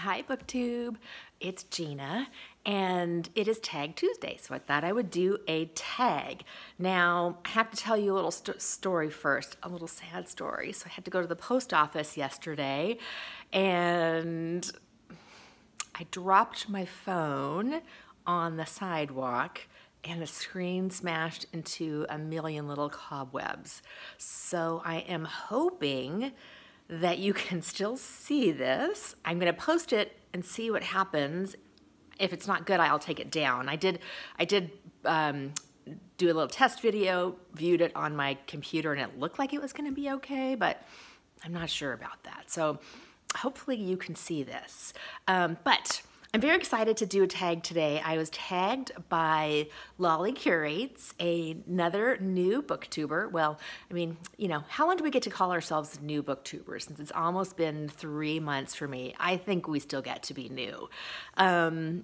Hi Booktube, it's Gina and it is Tag Tuesday, so I thought I would do a tag. Now, I have to tell you a little story first, a little sad story. So I had to go to the post office yesterday and I dropped my phone on the sidewalk and the screen smashed into a million little cobwebs. So I am hoping that you can still see this. I'm gonna post it and see what happens. If it's not good, I'll take it down. I did do a little test video, viewed it on my computer, and it looked like it was gonna be okay, but I'm not sure about that. So hopefully you can see this. But I'm very excited to do a tag today. I was tagged by Lolly Curates, another new booktuber. Well, I mean, you know, how long do we get to call ourselves new booktubers? Since it's almost been 3 months for me, I think we still get to be new. And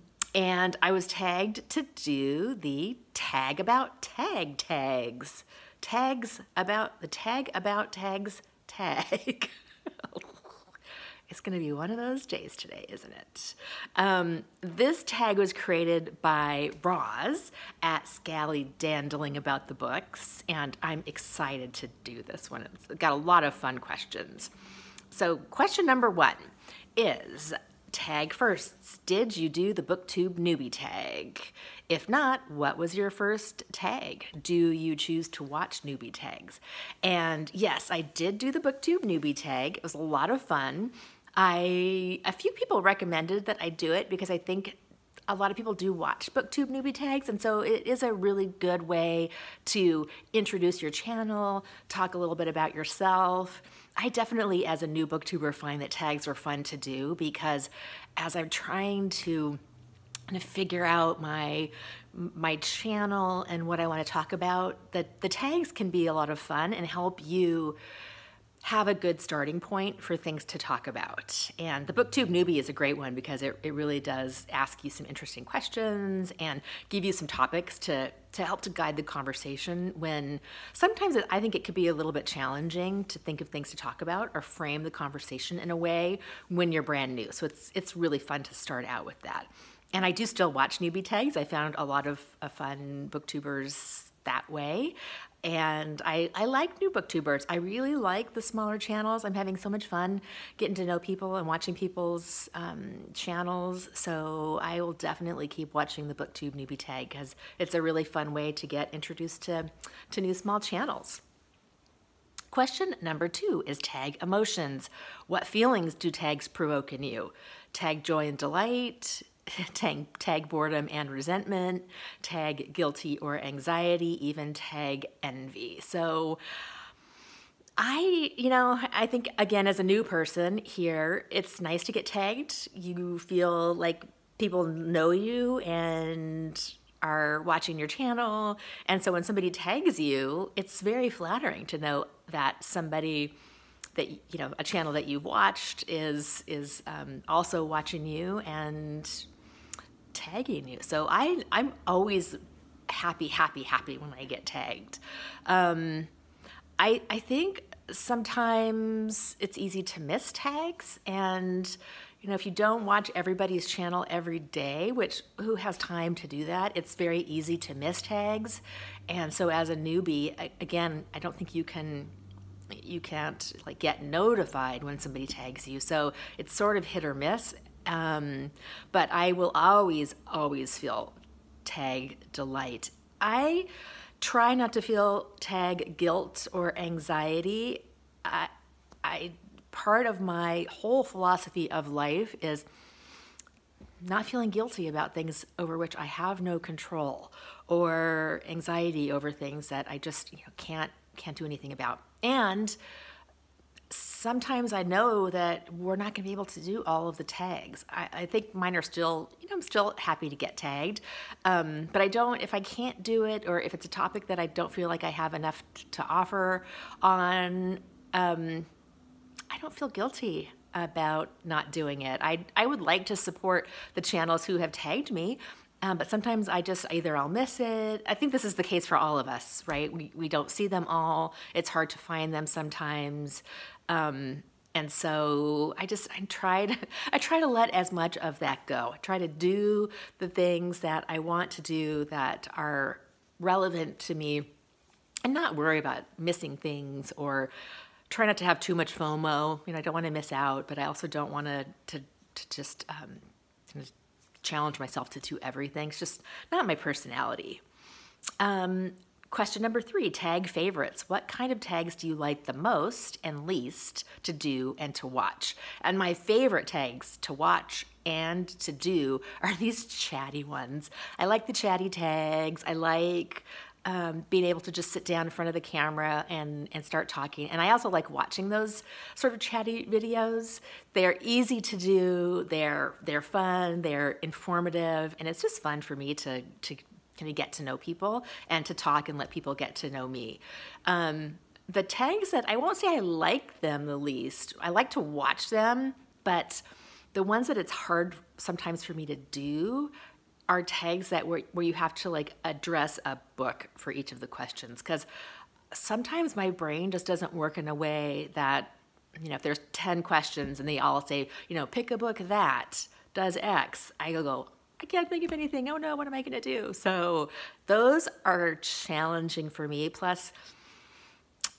I was tagged to do the tag about tag tags. Tags about the tag about tags tag. It's going to be one of those days today, isn't it? This tag was created by Roz at Scallydandling about the books, and I'm excited to do this one. It's got a lot of fun questions. So question number 1 is, tag firsts, did you do the Booktube Newbie Tag? If not, what was your first tag? Do you choose to watch Newbie Tags? And yes, I did do the Booktube Newbie Tag. It was a lot of fun. A few people recommended that I do it because I think a lot of people do watch Booktube Newbie Tags, and so it is a really good way to introduce your channel, talk a little bit about yourself. I definitely, as a new booktuber, find that tags are fun to do because as I'm trying to kind of figure out my channel and what I want to talk about, the tags can be a lot of fun and help you have a good starting point for things to talk about. And the Booktube Newbie is a great one because it really does ask you some interesting questions and give you some topics to help to guide the conversation when sometimes I think it could be a little bit challenging to think of things to talk about or frame the conversation in a way when you're brand new. So it's really fun to start out with that. And I do still watch Newbie Tags. I found a lot of fun booktubers that way. And I like new booktubers. I really like the smaller channels. I'm having so much fun getting to know people and watching people's channels. So I will definitely keep watching the Booktube Newbie Tag because it's a really fun way to get introduced to new small channels. Question number 2 is tag emotions. What feelings do tags provoke in you? Tag joy and delight, tag boredom and resentment, tag guilty or anxiety, even tag envy. So I think, again, as a new person here, it's nice to get tagged. You feel like people know you and are watching your channel. And so when somebody tags you, it's very flattering to know that somebody that, you know, a channel that you've watched is also watching you and tagging you. So I'm always happy when I get tagged. I think sometimes it's easy to miss tags, and you know, if you don't watch everybody's channel every day, which who has time to do that, it's very easy to miss tags. And so as a newbie, again, I don't think you can't like get notified when somebody tags you. So it's sort of hit or miss. But I will always feel tag delight. I try not to feel tag guilt or anxiety. Part of my whole philosophy of life is not feeling guilty about things over which I have no control, or anxiety over things that I just can't do anything about. And sometimes I know that we're not going to be able to do all of the tags. I think mine are still, I'm still happy to get tagged. But if I can't do it, or if it's a topic that I don't feel like I have enough to offer on, I don't feel guilty about not doing it. I would like to support the channels who have tagged me, but sometimes either I'll miss it. I think this is the case for all of us, right? We don't see them all. It's hard to find them sometimes. And so I try to let as much of that go. I try to do the things that I want to do that are relevant to me and not worry about missing things, or try not to have too much FOMO. I don't want to miss out, but I also don't want to just challenge myself to do everything. It's just not my personality. Question number 3, tag favorites. What kind of tags do you like the most and least to do and to watch? And my favorite tags to watch and to do are these chatty ones. I like the chatty tags. I like being able to just sit down in front of the camera and start talking. And I also like watching those sort of chatty videos. They're easy to do. They're fun. They're informative. And it's just fun for me to kind of get to know people and to talk and let people get to know me. The tags that I won't say I like them the least. I like to watch them, but the ones that it's hard sometimes for me to do are tags that where you have to like address a book for each of the questions, because sometimes my brain just doesn't work in a way that, if there's 10 questions and they all say, pick a book that does X, I go, I can't think of anything. Oh no, what am I going to do? So those are challenging for me. Plus,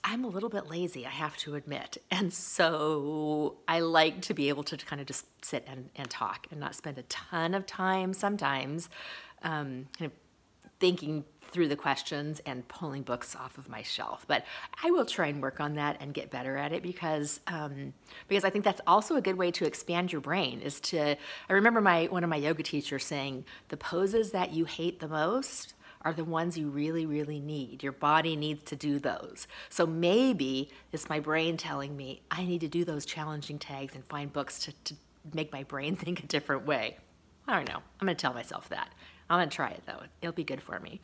I'm a little bit lazy, I have to admit. And so I like to be able to kind of just sit and talk and not spend a ton of time sometimes kind of thinking through the questions and pulling books off of my shelf. But I will try and work on that and get better at it, because I think that's also a good way to expand your brain. I remember one of my yoga teachers saying, the poses that you hate the most are the ones you really, really need. Your body needs to do those. So maybe it's my brain telling me I need to do those challenging tags and find books to make my brain think a different way. I don't know. I'm going to tell myself that. I'm going to try it, though. It'll be good for me.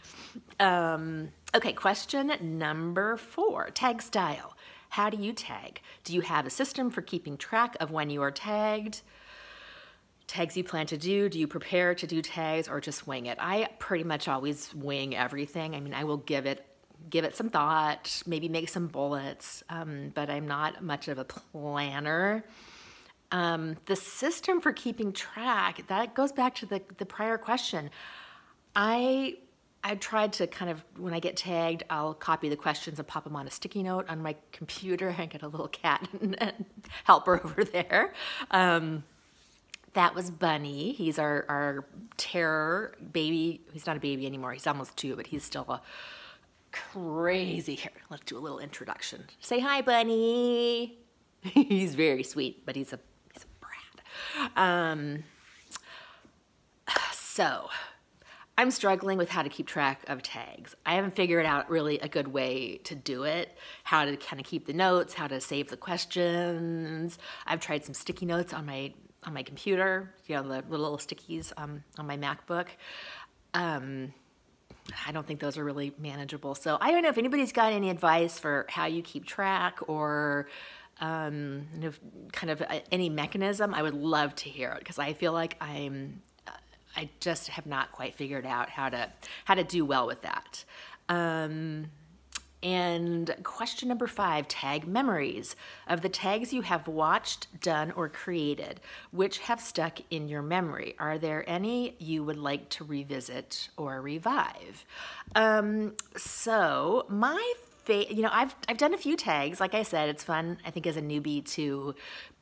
Okay, question number 4, tag style. How do you tag? Do you have a system for keeping track of when you are tagged? Tags you plan to do? Do you prepare to do tags or just wing it? I pretty much always wing everything. I will give it some thought, maybe make some bullets, but I'm not much of a planner. The system for keeping track, that goes back to the prior question. I tried to kind of, when I get tagged, I'll copy the questions and pop them on a sticky note on my computer. I get a little cat and helper over there. That was Bunny. He's our terror baby. He's not a baby anymore. He's almost 2, but he's still a crazy. Here, let's do a little introduction. Say hi, Bunny. He's very sweet, but he's a brat. So I'm struggling with how to keep track of tags. I haven't figured out really a good way to do it, how to kind of keep the notes, how to save the questions. I've tried some sticky notes on my computer, the little stickies on my MacBook. I don't think those are really manageable. So I don't know if anybody's got any advice for how you keep track, or kind of any mechanism. I would love to hear it, because I feel like I just have not quite figured out how to do well with that. And question number 5, tag memories. Of the tags you have watched, done, or created, which have stuck in your memory? Are there any you would like to revisit or revive? So my I've done a few tags. Like I said, it's fun, I think, as a newbie to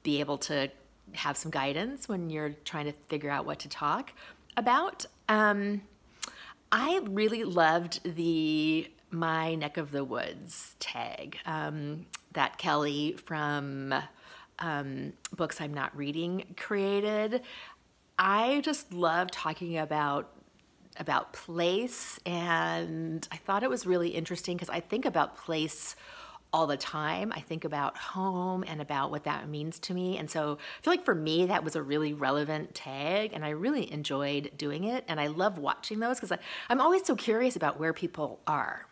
be able to have some guidance when you're trying to figure out what to talk about. I really loved the My Neck of the Woods tag that Kelly from Books I'm Not Reading created. I just love talking about place, and I thought it was really interesting because I think about place all the time. I think about home and about what that means to me. And so I feel like for me, that was a really relevant tag, and I really enjoyed doing it. And I love watching those because I'm always so curious about where people are.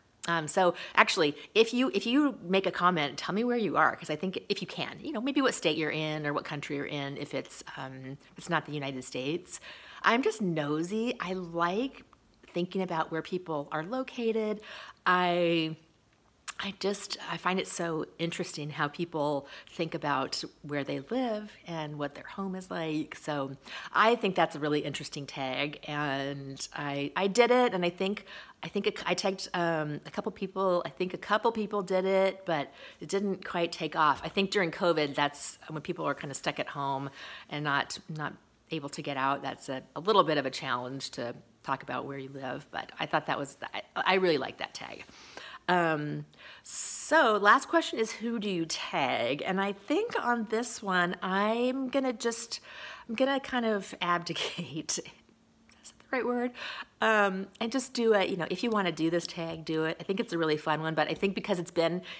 So actually, if you make a comment, tell me where you are, because I think if you can, maybe what state you're in or what country you're in, if it's not the United States. I'm just nosy. I like thinking about where people are located. I I find it so interesting how people think about where they live and what their home is like. So I think that's a really interesting tag, and I did it, and I think I tagged a couple people. I think a couple people did it, but it didn't quite take off. I think during COVID, that's when people are kind of stuck at home and not able to get out. That's a little bit of a challenge to talk about where you live, but I thought I really like that tag. So last question is, who do you tag? And I think on this one, I'm gonna kind of abdicate. Is that the right word? And just do it. You know, if you want to do this tag, do it. I think it's a really fun one, but I think because it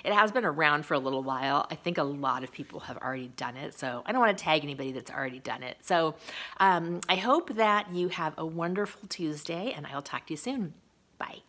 has been around for a little while, I think a lot of people have already done it. So I don't want to tag anybody that's already done it. So I hope that you have a wonderful Tuesday, and I'll talk to you soon. Bye.